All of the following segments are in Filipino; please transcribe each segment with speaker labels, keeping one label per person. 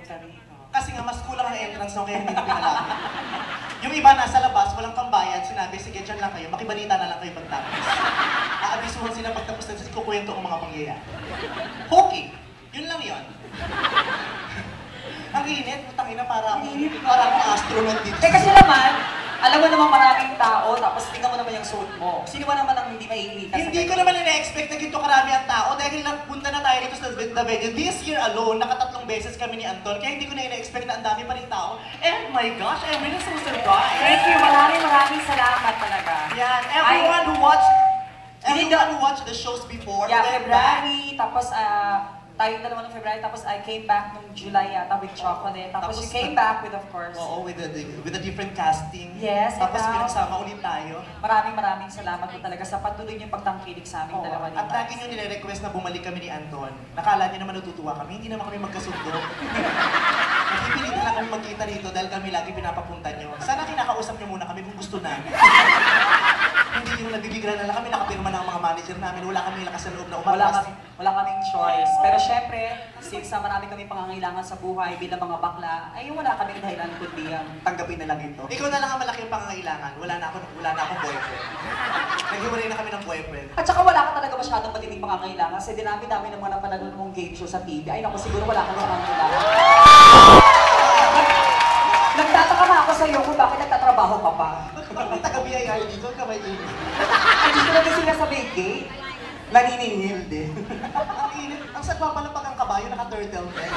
Speaker 1: totally.
Speaker 2: Kasi nga, mas kulang ang entrance no, kaya hindi ko pinalapit. Yung iba nasa labas, walang pambayad, sinabi, sige, dyan lang kayo, makibalita na lang kayo pagtapos. Aabisuhan sila pagtapos na kasi kukwento ang mga pangyayari. Okay, yun lang yun. Ang init, putang ina, parang astronaut dito.
Speaker 1: Kasi naman, alam mo naman maraming tao, tapos tingnan mo naman yung suit mo. Sino ba naman ang hindi maiinita sa
Speaker 2: Hindi ko naman na-expect na ganito karami ang tao dahil napunta na tayo dito sa The Venue. This year alone, nakatatlong beses kami ni Anton, kaya hindi ko na na-expect na ang dami pa rin tao. And my gosh, I'm really so surprised.
Speaker 1: Thank you, maraming salamat talaga.
Speaker 2: Yan, everyone who watched the shows before,
Speaker 1: Yeah,
Speaker 2: went back.
Speaker 1: February, tapos tayo dalawa ng February, tapos I came back nung July yata with Chocolate. Tapos you came back with, of course.
Speaker 2: Oo, with a different casting.
Speaker 1: Yes,
Speaker 2: Tapos
Speaker 1: ikaw.
Speaker 2: pinagsama ulit tayo.
Speaker 1: Maraming salamat po talaga sa patuloy niyong pagtangkilik sa aming dalawa ni
Speaker 2: At
Speaker 1: Max.
Speaker 2: lagi nyo nire-request na bumalik kami ni Anton. Nakala niyo naman natutuwa kami, hindi naman kami magkasundo. Napipilitan lang kami magkita rito dahil kami lagi pinapapunta nyo. Sana kinakausap nyo muna kami kung gusto namin. Hindi nyo nabibigran na lang kami, nakapirma na ang mga manager namin. Wala kami lakas sa loob na umalas.
Speaker 1: Wala kaming choice. Pero syempre, since marami kami pangangailangan sa buhay bilang mga bakla, ay wala kaming dahilan kundi tanggapin na lang ito.
Speaker 2: Ikaw na lang ang malaking pangangailangan. Wala na akong boyfriend. Naghiwalay na kami ng boyfriend.
Speaker 1: At saka wala ka talaga masyadong matinding pangangailangan kasi dinami-dami ng mga napanood mong game show sa TV. Ay naku, siguro wala kang pangangailangan. Nagtataka nga ako sa'yo kung bakit nagtatrabaho ka pa.
Speaker 2: Bakit may taga-BIR dito? Kamay din.
Speaker 1: Ay, gusto natin sila sa may gate. Naniningil din.
Speaker 2: Ang init. Ang sagwa pala pag ang kabayo naka-turtleneck.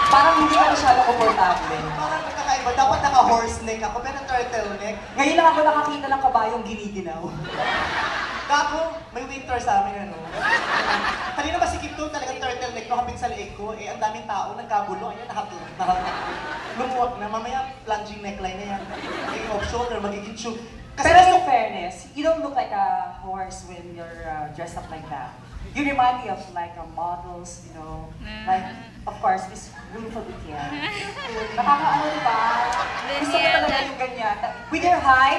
Speaker 1: Parang hindi ka masyado komportable.
Speaker 2: Parang nagkakaiba. Dapat naka-horse neck ako, pero turtleneck.
Speaker 1: Ngayon lang ako nakakita ng kabayong giniginaw.
Speaker 2: Gago, may winter sa amin, ano. Kanina ba si Kipto talagang turtleneck ko kapit sa leeg ko, eh ang daming tao, nagkagulo, ayan, lumuwag na, mamaya plunging neckline na yan. Magiging off-shoulder, magiging tube.
Speaker 1: Pero in fairness, you don't look like a horse when you're dressed up like that. You remind me of like models, you know, like, of course, Miss Beautiful Bitian. Nakakaano, diba? Gusto ko talaga yung ganyan. With your height,